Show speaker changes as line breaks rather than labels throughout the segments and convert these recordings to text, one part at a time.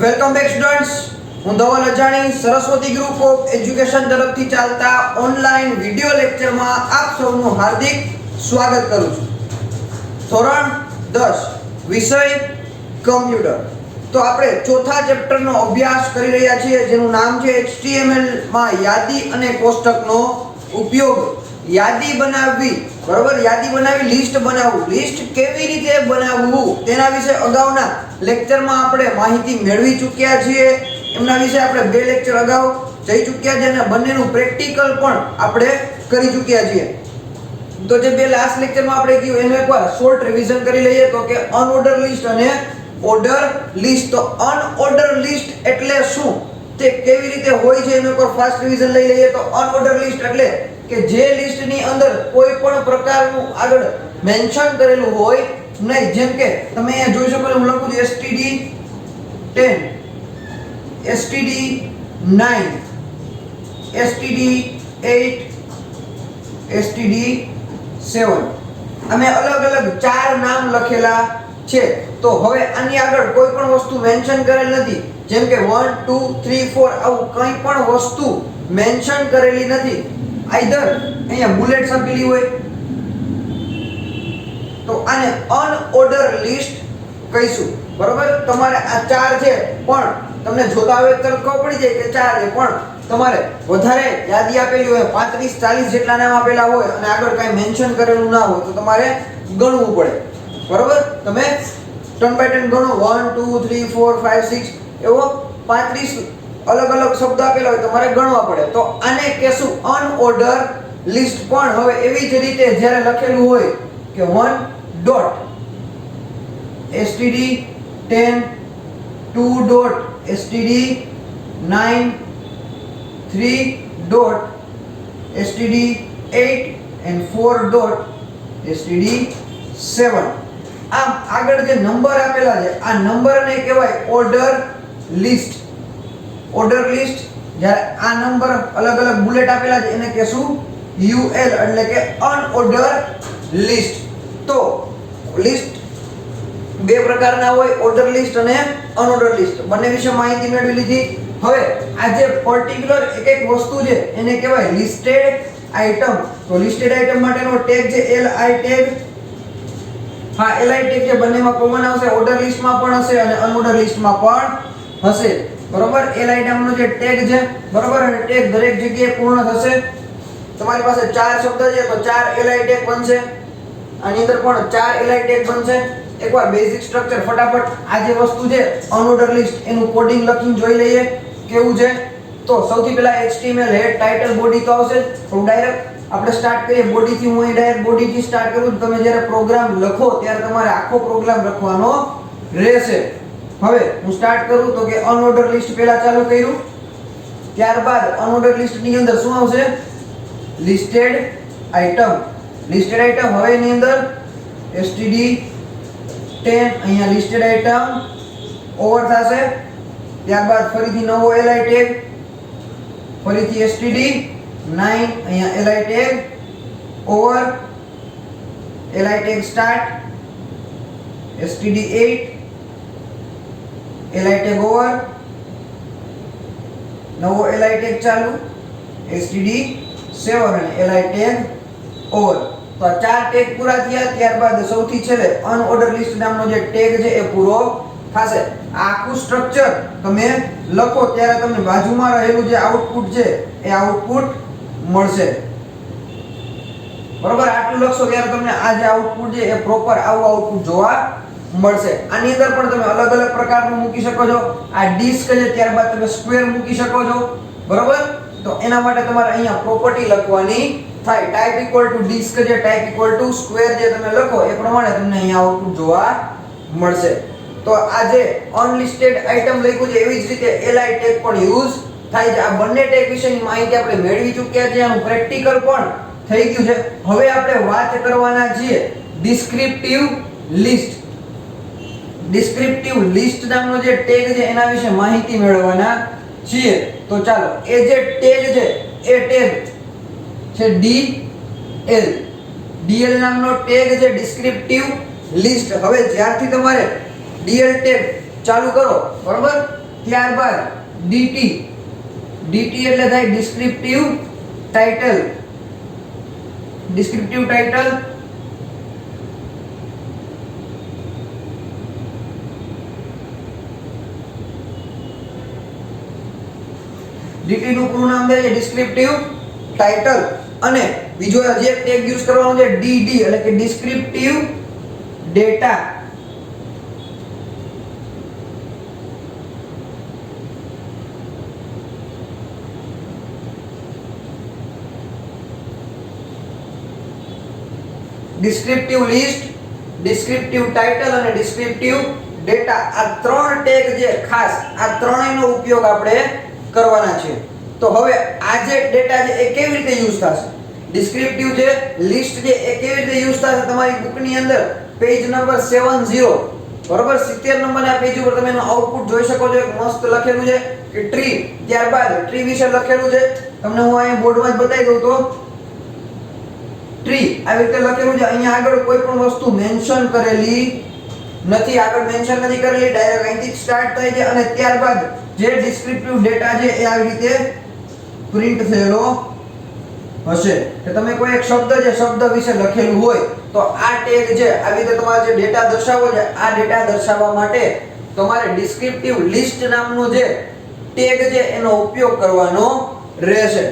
Welcome back students, હું ધવલ અજાણી Saraswati group of education તરફથી ચાલતા ઓનલાઈન વિડિયો લેક્ચરમાં આપ સૌનું હાર્દિક સ્વાગત કરું છું. ધોરણ 10 વિષય કમ્પ્યુટર. તો આપણે ચોથા ચેપ્ટરનો અભ્યાસ કરી રહ્યા છીએ, જેનું નામ છે HTML માં યાદી અને કોષ્ટકનો ઉપયોગ. યાદી બનાવવી, બરોબર, યાદી બનાવી, લિસ્ટ બનાવવું. લિસ્ટ કેવી રીતે બનાવવું તેના વિશે અગાઉના લેક્ચરમાં આપણે માહિતી મેળવી ચૂક્યા છીએ. એમના વિશે આપણે બે લેક્ચર અગાઉ જઈ ચૂક્યા છે અને બંનેનું પ્રેક્ટિકલ પણ આપણે કરી ચૂક્યા છીએ. તો જે બે લાસ્ટ લેક્ચરમાં આપણે કીધું એનું એકવાર શોર્ટ રિવિઝન કરી લઈએ. તો કે અનઓર્ડર લિસ્ટ અને ઓર્ડર લિસ્ટ. તો અનઓર્ડર લિસ્ટ એટલે શું, તે કેવી રીતે હોય છે એનું એકવાર ફાસ્ટ રિવિઝન લઈ લઈએ. તો અનઓર્ડર લિસ્ટ એટલે કે જે લિસ્ટની અંદર કોઈ પણ પ્રકારનું આગળ મેન્શન કરેલું હોય નહીં. જેમ કે તમે અહીંયા જોઈ શકો છો, હું લખું છું std10, std9, std8, std7. અમે અલગ અલગ ચાર નામ લખેલા છે. તો હવે આની આગળ કોઈ પણ વસ્તુ મેન્શન કરેલ નથી. જેમ કે 1 2 3 4 આવું કંઈ પણ વસ્તુ મેન્શન કરેલી નથી. આઈધર અહીંયા બુલેટ્સ આપેલી હોય તો આને અનઓર્ડર લિસ્ટ કહીશું. બરોબર, તમારે આ ચાર છે પણ તમને જોતા હવે તરત ખબર પડી જાય કે ચાર છે, પણ તમારે વધારે યાદી આપેલી હોય, 35 40 જેટલા નામ આપેલા હોય અને આગળ કાંઈ મેન્શન કરેલું ના હોય તો તમારે ગણવું પડે. બરોબર, તમે ટર્ન બાય ટર્ન ગણો. 1 2 3 4 5 6 એવો 35 અલગ અલગ શબ્દ આપેલા હોય તમારે ગણવા પડે. તો આને કહેશું અનઓર્ડર લિસ્ટ. પણ હવે એવી જ રીતે જ્યારે લખેલું હોય કે 1 dot std10, 2 dot std9, 3 dot std8 and 4 dot std7. આમ આગળ જે નંબર આપેલા છે આ નંબરને કહેવાય ઓર્ડર લિસ્ટ. Order list. જ્યારે આ નંબર અલગ અલગ બુલેટ આપેલા છે એને કહેશું UL એટલે કે અનઓર્ડર લિસ્ટ. તો લિસ્ટ બે પ્રકારના હોય, ઓર્ડર લિસ્ટ અને અનઓર્ડર લિસ્ટ. બંને વિશે માહિતી મેળવી લીધી. હવે આ જે પર્ટિક્યુલર એક એક વસ્તુ છે એને કહેવાય લિસ્ટેડ આઇટમ. તો લિસ્ટેડ આઇટમ માટેનો ટેગ છે LI ટેગ. હા, LI ટેગ છે બંનેમાં કોમન આવશે. ઓર્ડર લિસ્ટમાં પણ હશે અને અનઓર્ડર લિસ્ટમાં પણ હશે. બરોબર, LI નામનો જે ટેગ છે, બરોબર, અને ટેગ દરેક જગ્યાએ પૂર્ણ થશે. તમારી પાસે ચાર શબ્દ છે તો ચાર LI ટેગ બનશે. આની અંદર પણ ચાર LI ટેગ બનશે. એકવાર બેઝિક સ્ટ્રક્ચર ફટાફટ આ જે વસ્તુ છે અનઓર્ડર લિસ્ટ એનું કોડિંગ લખીને જોઈ લઈએ કેવું છે. તો સૌથી પહેલા HTML હેડ ટાઇટલ બોડી તો આવશે. તો ડાયરેક્ટ આપણે સ્ટાર્ટ કરીએ બોડી થી. હું અહીં ડાયરેક્ટ બોડી થી સ્ટાર્ટ કરું. તમે જ્યારે પ્રોગ્રામ લખો ત્યારે તમારે આખો પ્રોગ્રામ લખવાનો રહેશે. હવે હું સ્ટાર્ટ કરું તો કે અનઓર્ડર લિસ્ટ પહેલા ચાલુ કર્યું. ત્યારબાદ અનઓર્ડર લિસ્ટ ની અંદર શું આવશે? Listed item. Listed item. હવે એની અંદર std10 અહીંયા લિસ્ટેડ આઇટમ ઓવર થશે. ત્યારબાદ ફરીથી નવો LI ટેગ, ફરીથી std9 અહીંયા LI tag over, LI tag start, std8 LI tag over, નવો LI ટેગ ચાલુ, std7 અને LI ટેગ ઓવર. તો આ ચાર ટેગ પૂરા થયા. ત્યારબાદ સૌથી છેલ્લે અનઓર્ડર લિસ્ટ નામનો જે ટેગ છે એ પૂરો થશે. આ આખું સ્ટ્રક્ચર તમે લખો ત્યારે તમને બાજુમાં રહેલું જે આઉટપુટ છે એ આઉટપુટ મળશે. બરોબર, આટલું લખશો ત્યારે તમને આ જે આઉટપુટ છે એ પ્રોપર આવું આઉટપુટ જોવા મળશે. આની અંદર પણ તમે અલગ અલગ પ્રકારનું મૂકી શકો છો. આ ડિસ્ક છે, ત્યારબાદ તમે સ્ક્વેર મૂકી શકો છો. બરોબર, તો એના માટે તમારે અહીંયા પ્રોપર્ટી લખવાની થાય. ટાઈપ ઇક્વલ ટુ ડિસ્ક છે, ટાઈપ ઇક્વલ ટુ સ્ક્વેર જે તમે લખો એ પ્રમાણે તમને અહીંયા આઉટપુટ જોવા મળશે. તો આ જે અનલિસ્ટેડ આઇટમ લખ્યું છે એવી જ રીતે LI ટેગ પણ યુઝ થાય છે. આ બંને ટેગ વિશેની માહિતી આપણે મેળવી ચૂક્યા છીએ. આનું પ્રેક્ટિકલ પણ થઈ ગયું છે. હવે આપણે વાત કરવાના છીએ ડિસ્ક્રિપ્ટિવ લિસ્ટ. ડિસ્ક્રિપ્ટિવ લિસ્ટ નામનો જે ટેગ છે એના વિશે માહિતી મેળવવાના છીએ. તો ચાલો, એ જે ટેગ છે એ ટેગ છે DL નામનો ટેગ છે ડિસ્ક્રિપ્ટિવ લિસ્ટ. હવે જ્યારથી તમારે DL ટેગ ચાલુ કરો, બરોબર, ત્યારબાદ ડીટી, ડીટી એટલે થાય descriptive title, descriptive title. DT નું પૂરું નામ છે ડિસ્ક્રિપ્ટિવ ટાઇટલ. અને બીજો જે ટેગ યુઝ કરવાનો છે ડીડી એટલે કે descriptive data. Descriptive list, descriptive title અને ડિસ્ક્રિપ્ટિવ ડેટા, આ ત્રણ ટેગ જે ખાસ આ ત્રણેયનો ઉપયોગ આપણે કરવાના છે. તો હવે આ જે ડેટા છે એ કેવી રીતે યુઝ થશે? ડિસ્ક્રિપ્ટિવ જે લિસ્ટ છે એ કેવી રીતે યુઝ થશે? તમારી બુકની અંદર પેજ નંબર 70 બરોબર 70 નંબરના પેજ ઉપર તમે એનું આઉટપુટ જોઈ શકો છો. એક મસ્ત લખેલું છે કે ટ્રી, ત્યારબાદ ટ્રી વિશે લખેલું છે. તમને હું અહીંયા બોર્ડમાં જ બતાવી દઉં તો ટ્રી આવી રીતે લખેલું છે. અહીંયા આગળ કોઈ પણ વસ્તુ મેન્શન કરેલી નથી, આગળ મેન્શન નથી કરેલી, ડાયરેક્ટ અહીંથી સ્ટાર્ટ થાય છે. અને ત્યારબાદ જે ડિસ્ક્રિપ્ટિવ ડેટા છે એ આવી રીતે પ્રિન્ટ થયેલો હશે કે તમે કોઈ એક શબ્દ છે, શબ્દ વિશે લખેલું હોય તો આ ટેગ છે આવી રીતે તમારે જે ડેટા દર્શાવવો છે, આ ડેટા દર્શાવવા માટે તમારે ડિસ્ક્રિપ્ટિવ લિસ્ટ નામનો જે ટેગ છે એનો ઉપયોગ કરવાનો રહેશે.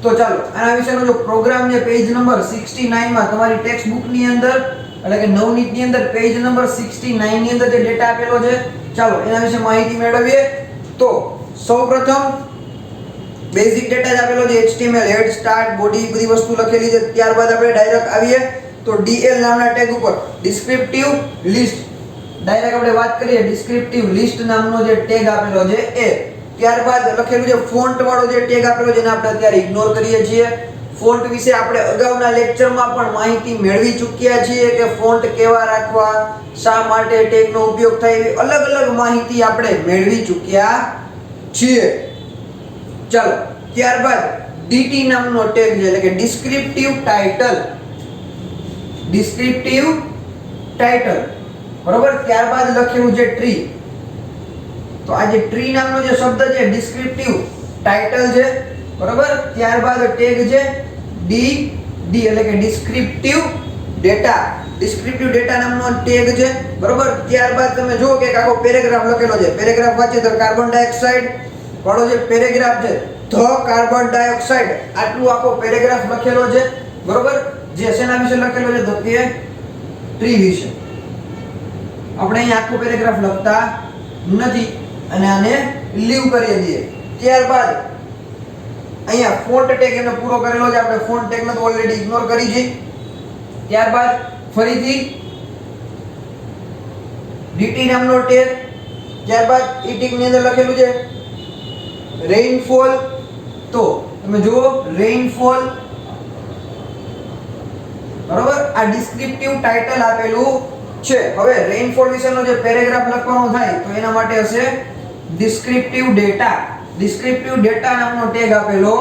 તો ચાલો આના વિશેનો જો પ્રોગ્રામ છે પેજ નંબર 69 માં તમારી ટેક્સ્ટ બુક ની અંદર એટલે કે નવનીત ની અંદર પેજ નંબર 69 ની અંદર જે ડેટા આપેલો છે, ચાલો એના વિશે માહિતી મેળવીએ. તો સૌપ્રથમ બેઝિક ડેટા જ આપેલો છે, HTML હેડ, સ્ટાર્ટ, બોડી બધી વસ્તુ લખેલી છે. ત્યારબાદ આપણે ડાયરેક્ટ આવીએ તો DL નામના ટેગ ઉપર ડિસ્ક્રિપ્ટિવ લિસ્ટ, ડાયરેક્ટ આપણે વાત કરીએ ડિસ્ક્રિપ્ટિવ લિસ્ટ નામનો જે ટેગ આપેલો છે એ. ત્યારબાદ લખેલું છે ફોન્ટ વાળો જે ટેગ આપેલો છે જેને આપણે અત્યારે ઇગ્નોર કરીએ છીએ. ફોન્ટ વિશે આપણે અગાઉના લેક્ચરમાં પણ માહિતી મેળવી ચૂક્યા છીએ કે ફોન્ટ કેવા રાખવા, શા માટે ટેગનો ઉપયોગ થાય, એવી અલગ અલગ માહિતી આપણે મેળવી ચૂક્યા છીએ. ચાલો ત્યારબાદ ડીટી નામનો ટેગ છે એટલે કે ડિસ્ક્રિપ્ટિવ ટાઇટલ, ડિસ્ક્રિપ્ટિવ ટાઇટલ બરોબર. ત્યારબાદ લખેલું છે ટ્રી. તો આ જે ટ્રી નામનો જે શબ્દ છે ડિસ્ક્રિપ્ટિવ ટાઇટલ છે બરોબર. ત્યારબાદ ટેગ છે ડી એટલે કે ડિસ્ક્રિપ્ટિવ ડેટા, ડિસ્ક્રિપ્ટિવ ડેટા નામનો ટેગ છે બરોબર. ત્યારબાદ તમે જુઓ કે આખો પેરેગ્રાફ લખેલો છે. પેરેગ્રાફ વાંચીએ તો કાર્બન ડાયોક્સાઇડ વાળો જે પેરેગ્રાફ છે, ધ કાર્બન ડાયોક્સાઇડ, આટલું આખો પેરેગ્રાફ લખેલો છે બરોબર. જે શેના વિશે લખેલો છે તો કે ટ્રી વિશે. આપણે અહીં આખો પેરેગ્રાફ લખતા નથી અને આને લીવ કરી દઈએ. ત્યારબાદ અહીંયા ફોન્ટ ટેગ એનો પૂરો કરેલો છે, આપણે ફોન્ટ ટેગ ને તો ઓલરેડી ઇગ્નોર કરી છે. ત્યારબાદ ફરીથી ડીટી નામનો ટેગ, ત્યારબાદ ઈ ટેગ ની અંદર લખેલું છે રેઇનફોલ. તો તમે જુઓ રેઇનફોલ બરોબર. આ ડિસ્ક્રિપ્ટિવ ટાઇટલ આપેલું છે. હવે રેઇનફોલ વિશેનો જે પેરેગ્રાફ લખવાનો થાય તો એના માટે હશે ડિસ્ક્રિપ્ટિવ ડેટા, ડિસ્ક્રિપ્ટિવ ડેટા નામનો ટેગ આપેલો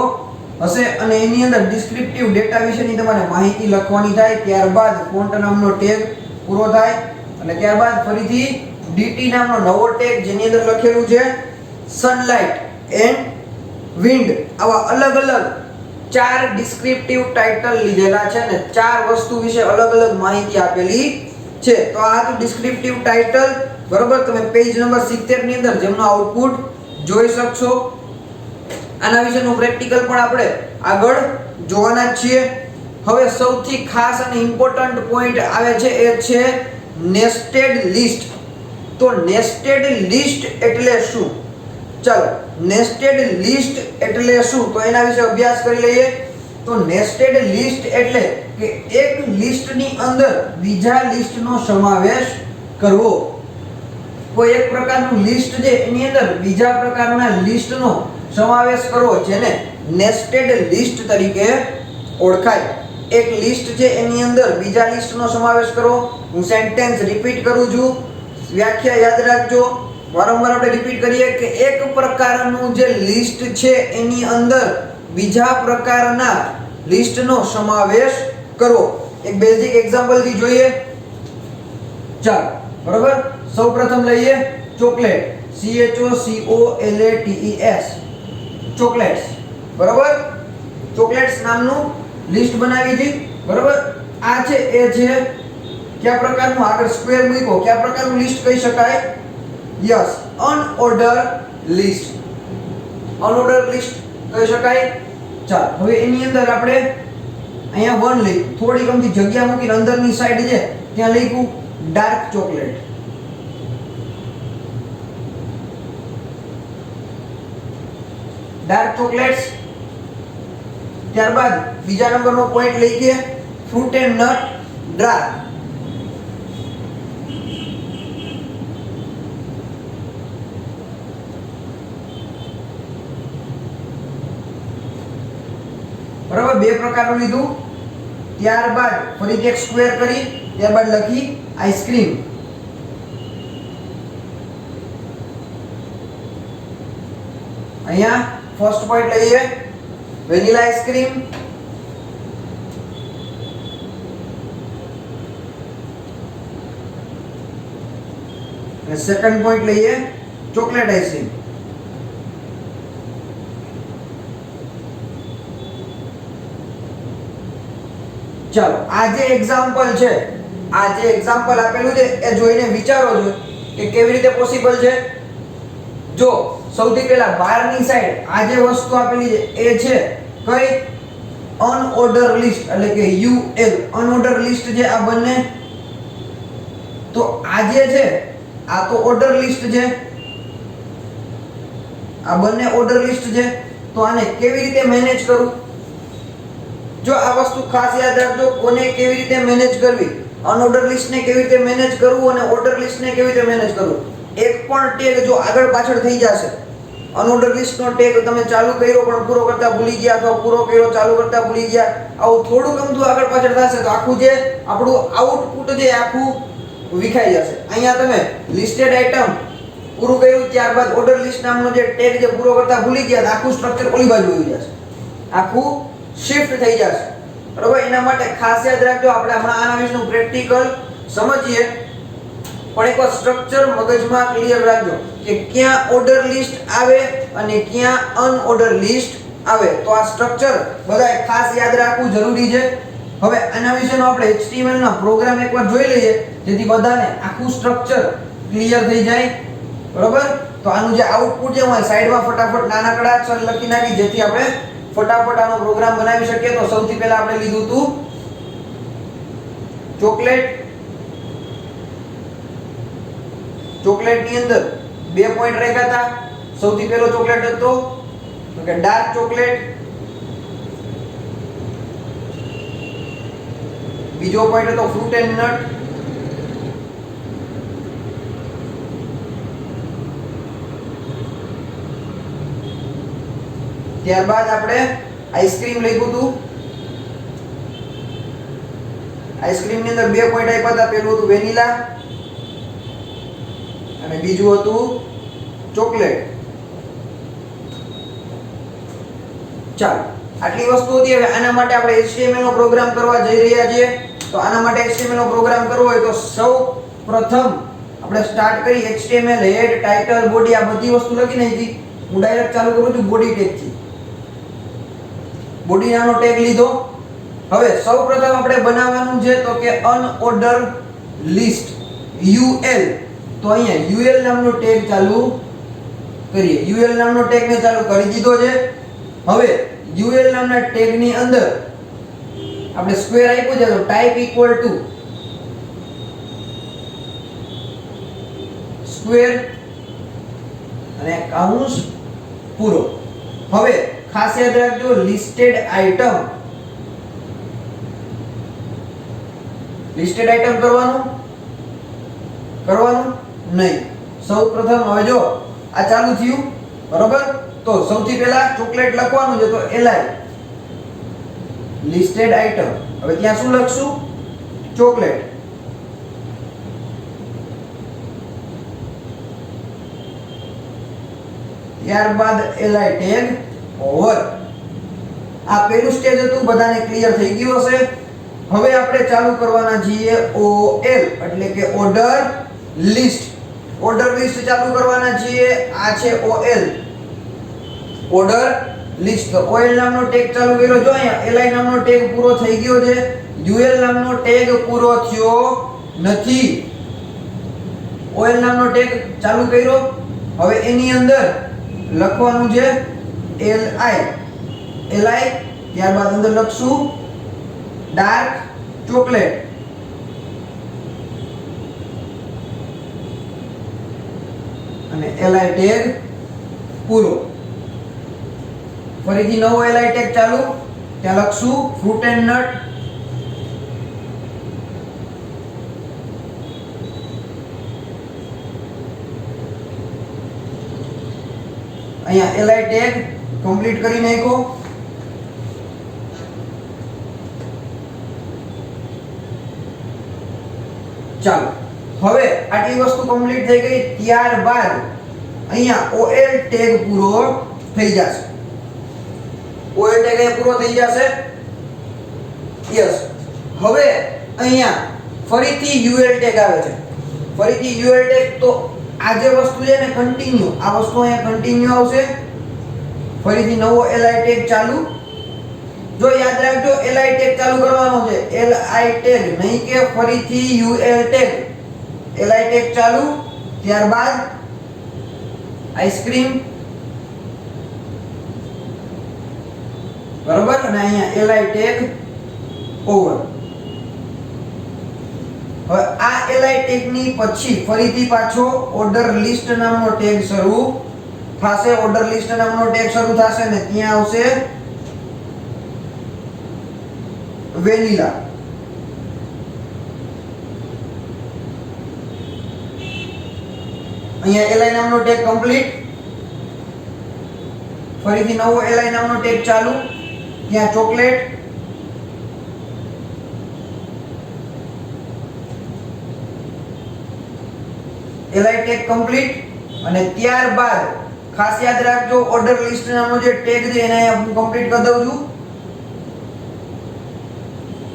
હશે અને એની અંદર ડિસ્ક્રિપ્ટિવ ડેટા વિશેની તમારે માહિતી લખવાની થાય. ત્યારબાદ ફોન્ટ નામનો ટેગ પૂરો થાય અને ત્યારબાદ ફરીથી ડીટી નામનો નવો ટેગ જેની અંદર લખેલું છે સનલાઇટ એન્ડ વિન્ડ. આવા અલગ અલગ 4 ડિસ્ક્રિપ્ટિવ ટાઇટલ લીધેલા છે અને 4 વસ્તુ વિશે અલગ અલગ માહિતી આપેલી છે. તો આ હતું ડિસ્ક્રિપ્ટિવ ટાઇટલ બરોબર. તમે પેજ નંબર 70 ની અંદર જેમનો આઉટપુટ જોઈ શકશો. આના વિશેનું પ્રેક્ટિકલ પણ આપણે આગળ જોવાના છીએ. હવે સૌથી ખાસ અને ઇમ્પોર્ટન્ટ પોઈન્ટ આવે છે એ છે નેસ્ટેડ લિસ્ટ. તો નેસ્ટેડ લિસ્ટ એટલે શું? ચાલો નેસ્ટેડ લિસ્ટ એટલે શું તો એના વિશે અભ્યાસ કરી લઈએ. તો નેસ્ટેડ લિસ્ટ એટલે કે એક લિસ્ટની અંદર બીજા લિસ્ટનો સમાવેશ કરવો. કોઈ એક પ્રકારનું લિસ્ટ છે એની અંદર બીજા પ્રકારના લિસ્ટનો સમાવેશ કરવો જેને નેસ્ટેડ લિસ્ટ તરીકે ઓળખાય. એક લિસ્ટ છે એની અંદર બીજા લિસ્ટનો સમાવેશ કરવો. હું સેન્ટેન્સ રિપીટ કરું છું, વ્યાખ્યા યાદ રાખજો. વારંવાર આપણે રિપીટ કરીએ કે એક પ્રકારનું જે લિસ્ટ છે એની અંદર બીજા પ્રકારના લિસ્ટનો સમાવેશ કરવો. એક બેઝિક એક્ઝામ્પલ થી જોઈએ. ચાલો બરોબર. સૌપ્રથમ લઈએ ચોકલેટ. CHOCOLATES ચોકલેટ્સ, બરાબર. ચોકલેટ્સ નામનું લિસ્ટ બનાવી છે, બરાબર. આ છે એ છે કયા પ્રકારનું, આગળ સ્ક્વેર મૂક્યો, કયા પ્રકારનું લિસ્ટ કહી શકાય? યસ, અનઓર્ડર લિસ્ટ, અનઓર્ડર લિસ્ટ કહી શકાય. ચાલ હવે એની અંદર આપણે અહીંયા 1 લઈ, થોડી ગમતી જગ્યા મૂકીને અંદરની સાઈડ છે ત્યાં લખ્યું ડાર્ક ચોકલેટ. Dark chocolates. ત્યારબાદ બીજા નંબરનો પોઈન્ટ લઈએ ફ્રૂટ એન્ડ નટ ડ્રાય. બરાબર, બે પ્રકારનું લીધું. ત્યારબાદ ફરીથી એક સ્ક્વેર કરી, ત્યારબાદ લખી આઈસ્ક્રીમ. અહીંયા ફર્સ્ટ પોઈન્ટ લઈએ વેનીલા આઈસ્ક્રીમ. અને સેકન્ડ પોઈન્ટ લઈએ ચોકલેટ આઈસ્ક્રીમ. ચાલો આ જે એક્ઝામ્પલ છે, આ જે એક્ઝામ્પલ આપેલું છે એ જોઈને વિચારો છો કે કેવી રીતે પોસિબલ છે. જો સૌથી પહેલા બહારની સાઈડ આ જે વસ્તુ આપેલી છે એ છે કઈ? અનઓર્ડર લિસ્ટ, એટલે કે UL, અનઓર્ડર લિસ્ટ છે આ બંને. તો આ જે છે આ તો ઓર્ડર લિસ્ટ છે, આ બંને ઓર્ડર લિસ્ટ છે. તો આને કેવી રીતે મેનેજ કરું? જો આ વસ્તુ ખાસ યાદ રાખજો, કોને કેવી રીતે મેનેજ કરવી, અનઓર્ડર લિસ્ટ ને કેવી રીતે મેનેજ કરવું અને ઓર્ડર લિસ્ટ ને કેવી રીતે મેનેજ કરવું. એક પણ ટેગ જો આગળ પાછળ થઈ જશે, અનઓર્ડર લિસ્ટ નો ટેગ તમે ચાલુ કર્યો પણ પૂરો કરતા ભૂલી ગયા, અથવા પૂરો કર્યો ચાલુ કરતા ભૂલી ગયા, આવું થોડું ગમતું આગળ પાછળ થશે તો આખું જે આપણું આઉટપુટ છે આખું વિખાઈ જશે. અહીંયા તમે લિસ્ટેડ આઇટમ પૂરું કર્યું, ત્યારબાદ ઓર્ડર લિસ્ટ નામનો જે ટેગ જે પૂરો કરતા ભૂલી ગયા, આખું સ્ટ્રક્ચર ઓલી બાજુ આવી જશે, આખું શિફ્ટ થઈ જશે. બરોબર, એના માટે ખાસ યાદ રાખજો. આપણે હમણાં આના વિશેનું પ્રેક્ટિકલ સમજીએ, પણ એકવાર સ્ટ્રક્ચર મગજમાં ક્લિયર રાખજો કે ક્યાં ઓર્ડર લિસ્ટ આવે અને ક્યાં અનઓર્ડર લિસ્ટ આવે. તો આ સ્ટ્રક્ચર બધાએ ખાસ યાદ રાખવું જરૂરી છે. હવે આના વિશેનો આપણે HTML ના પ્રોગ્રામ એકવાર જોઈ લઈએ, જેથી બધાને આખું સ્ટ્રક્ચર ક્લિયર થઈ જાય. બરોબર, તો આનું જે આઉટપુટ છે હું સાઈડમાં ફટાફટ નાનકડા અક્ષર લખી નાખી, જેથી આપણે ફટાફટ આનો પ્રોગ્રામ બનાવી શકીએ. તો સૌથી પહેલા આપણે લીધું હતું ચોકલેટ. ચોકલેટ ની અંદર બે પોઈન્ટ રાખ્યા હતા. સૌથી પહેલો ચોકલેટ હતો તો કે ડાર્ક ચોકલેટ. બીજો પોઈન્ટ હતો ફ્રૂટ એન્ડ નટ. ત્યારબાદ આપણે આઈસ્ક્રીમ લખ્યું હતું. આઈસ્ક્રીમ ની અંદર બે પોઈન્ટ આપ્યા હતા. પહેલું હતું વેનીલા અને બીજું હતું ચોકલેટ. ચાલો, આટલી વસ્તુ હતી. હવે આના માટે આપણે HTML નો પ્રોગ્રામ કરવા જઈ રહ્યા છીએ. તો આના માટે HTML નો પ્રોગ્રામ કરવો હોય તો સૌ પ્રથમ આપણે સ્ટાર્ટ કરી HTML હેડ, ટાઇટલ, બોડી, આ બધી વસ્તુ લખી નાખી. હું ડાયરેક્ટ ચાલુ કરું છું બોડી ટેગ થી. બોડી નામનો ટેગ લીધો. હવે સૌપ્રથમ આપણે બનાવવાનું છે તો કે અનઓર્ડર લિસ્ટ UL. તો અહીંયા UL નામનો ટેગ ચાલુ કરીએ. UL નામનો ટેગ ને ચાલુ કરી દીધો છે. હવે UL નામના ટેગ ની અંદર આપણે સ્ક્વેર આપ્યું છે તો ટાઈપ ઇક્વલ ટુ સ્ક્વેર અને કૌંસ પૂરો. હવે ખાસ યાદ રાખજો, લિસ્ટેડ આઇટમ, લિસ્ટેડ આઇટમ કરવાનું નહીં. સૌપ્રથમ હવે જો આ ચાલુ થયું, બરોબર, તો સૌથી પહેલા ચોકલેટ લખવાનું છે તો LI લિસ્ટેડ આઇટમ. હવે ત્યાં શું લખશું? ચોકલેટ. ત્યારબાદ LI ટેગ ઓવર. આ પહેલું સ્ટેજ હતું, બધાને ક્લિયર થઈ ગયું હશે. હવે આપણે ચાલુ કરવાના છીએ OL એટલે કે ઓર્ડર લિસ્ટ. ઓર્ડર લિસ્ટ ચાલુ કરવાના છીએ. આ છે OL ઓર્ડર લિસ્ટ. તો OL નામનો ટેગ ચાલુ કર્યો. જો અહીંયા LI નામનો ટેગ પૂરો થઈ ગયો છે. UL નામનો ટેગ પૂરો થયો નથી. OL નામનો ટેગ ચાલુ કર્યો. હવે એની અંદર લખવાનું છે LI ત્યારબાદ અંદર લખશું ડાર્ક ચોકલેટ અને LI ટેગ પૂરો. ફરીથી નવો LI ટેગ ચાલુ. ત્યાં લખશું ફ્રૂટ એન્ડ નટ અહીંયા LI ટેગ કમ્પ્લીટ કરી નાખ્યો. ચાલો હવે આટલી વસ્તુ કમ્પ્લીટ થઈ ગઈ. ત્યારબાદ અહીંયા OL ટેગ પૂરો થઈ જશે. OL ટેગ એ પૂરો થઈ જશે. યસ. હવે અહીંયા ફરીથી UL ટેગ આવે છે. ફરીથી UL ટેગ. તો આ જે વસ્તુ છે ને કન્ટિન્યુ, આ વસ્તુ અહીંયા કન્ટિન્યુ આવશે. ફરીથી નવો LI ટેગ ચાલુ. જો યાદ રાખજો LI ટેગ ચાલુ કરવાનો છે. LI ટેગ નહીં કે ફરીથી UL ટેગ. LI ટેગ ચાલુ. ત્યારબાદ આઈસ્ક્રીમ બરોબર અને અહીંયા LI ટેગ ઓવર. હવે આ LI ટેગ ની પછી ફરીથી પાછો ઓર્ડર લિસ્ટ નામનો ટેગ શરૂ થશે. ઓર્ડર લિસ્ટ નામનો ટેગ શરૂ થશે અને ત્યાં આવશે વેનીલા. અહીંયા LI નામનો ટેગ કમ્પ્લીટ. ફરીથી નવો LI નામનો ટેગ ચાલુ. ત્યાં ચોકલેટ LI ટેગ કમ્પ્લીટ. અને ત્યારબાદ ખાસ યાદ રાખજો ઓર્ડર લિસ્ટ નામનો જે ટેગ છે એને હું કમ્પ્લીટ કરી દઉં છું.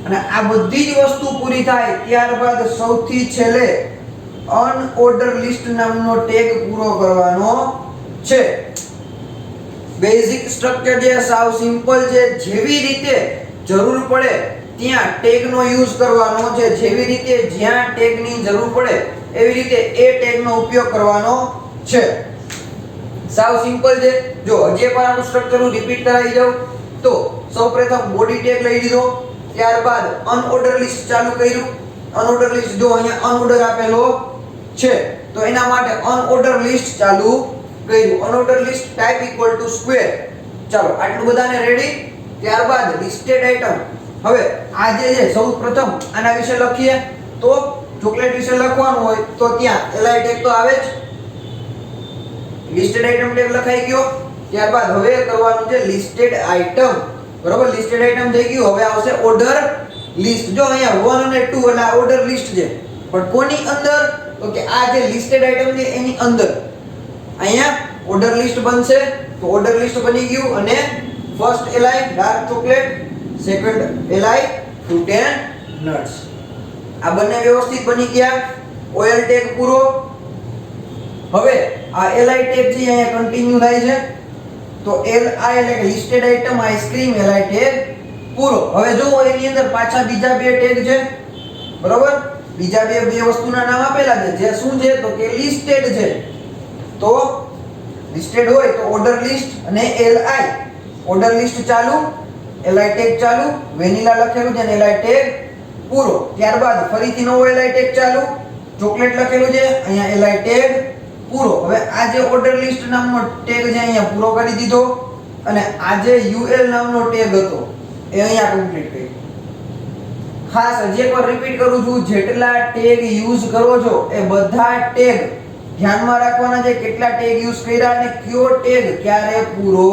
અને આ બધી જ વસ્તુ પૂરી થાય ત્યારબાદ સૌથી છેલ્લે અનઓર્ડર લિસ્ટ નામનો ટેગ પૂરો કરવાનો છે. બેઝિક સ્ટ્રક્ચર જે સાવ સિમ્પલ છે. જેવી રીતે જરૂર પડે ત્યાં ટેગનો યુઝ કરવાનો છે. જેવી રીતે જ્યાં ટેગની જરૂર પડે એવી રીતે એ ટેગનો ઉપયોગ કરવાનો છે. સાવ સિમ્પલ છે. જો હજી એકવાર આનું સ્ટ્રક્ચર હું રિપીટ કરાવી દઉં તો સૌપ્રથમ બોડી ટેગ લઈ લીધો. ત્યારબાદ અનઓર્ડર લિસ્ટ ચાલુ કર્યું. અનઓર્ડર લિસ્ટ જો અહીંયા અનઓર્ડર આપેલો છે તો એના માટે અનઓર્ડર લિસ્ટ ચાલુ કર્યું. Unordered list type equal to square. ચાલો આટલું બધાને રેડી. ત્યારબાદ લિસ્ટેડ આઇટમ. હવે આ જે છે સૌપ્રથમ આના વિશે લખીએ તો ચોકલેટ વિશે લખવાનું હોય તો ત્યાં LI ટેગ તો આવે જ. લિસ્ટેડ આઇટમ ટેગ લખાઈ ગયો. ત્યારબાદ હવે કરવાનું છે લિસ્ટેડ આઇટમ. બરોબર. લિસ્ટેડ આઇટમ થઈ ગયું. હવે આવશે ઓર્ડર લિસ્ટ. જો અહીંયા 1 અને 2 એટલે આ ઓર્ડર લિસ્ટ છે. પણ કોની અંદર? તો કે આ જે લિસ્ટેડ આઇટમ છે એની અંદર અહીંયા ઓર્ડર લિસ્ટ બનશે. તો ઓર્ડર લિસ્ટ બની ગયું અને first LI dark chocolate, second LI fruit and nuts. આ બંને વ્યવસ્થિત બની ગયા. OL ટેગ પૂરો. હવે આ LI ટેગ છે અહીંયા કન્ટિન્યુ થાય છે. તો LI એટલે કે listed item ice cream LI tag પૂરો. હવે જો એની અંદર પાછા બીજા બે ટેગ છે. બરોબર. બીજા બે વસ્તુના નામ આપેલા છે. જે શું છે તો કે લિસ્ટેડ છે. તો લિસ્ટેડ હોય તો ઓર્ડર લિસ્ટ અને LI. ઓર્ડર લિસ્ટ ચાલુ, LI ટેગ ચાલુ, વેનીલા લખેલું છે અને LI ટેગ પૂરો. ત્યારબાદ ફરીથી નવો LI ટેગ ચાલુ, ચોકલેટ લખેલું છે, અહીંયા LI ટેગ પૂરો. હવે આ જે ઓર્ડર લિસ્ટ નામનો ટેગ છે અહીંયા પૂરો કરી દીધો અને આ જે UL નામનો ટેગ હતો એ અહીંયા કમ્પ્લીટ કર્યો. ખાસ હજી એકવાર રિપીટ કરું છું, જેટલા ટેગ યુઝ કરો છો એ બધા ટેગ ધ્યાનમાં રાખવાના છે. કેટલા ટેગ યુઝ કર્યા અને કયો ટેગ ક્યારે પૂરો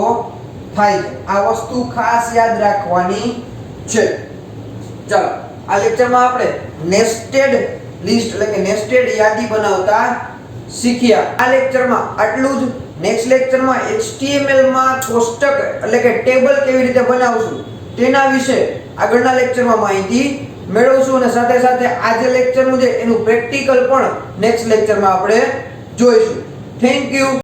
થાય છે આ વસ્તુ ખાસ યાદ રાખવાની છે. ચાલો આ લેક્ચરમાં આપણે નેસ્ટેડ લિસ્ટ એટલે કે નેસ્ટેડ યાદી બનાવતા શીખ્યા. આ લેક્ચરમાં આટલું જ. નેક્સ્ટ લેક્ચરમાં HTML માં કોષ્ટક એટલે કે ટેબલ કેવી રીતે બનાવશું તેના વિશે આગળના લેક્ચરમાં માહિતી મેળવશું અને સાથે સાથે આ જે લેક્ચરનું છે એનું પ્રેક્ટિકલ પણ નેક્સ્ટ લેક્ચરમાં આપણે જોઈશું. Thank you.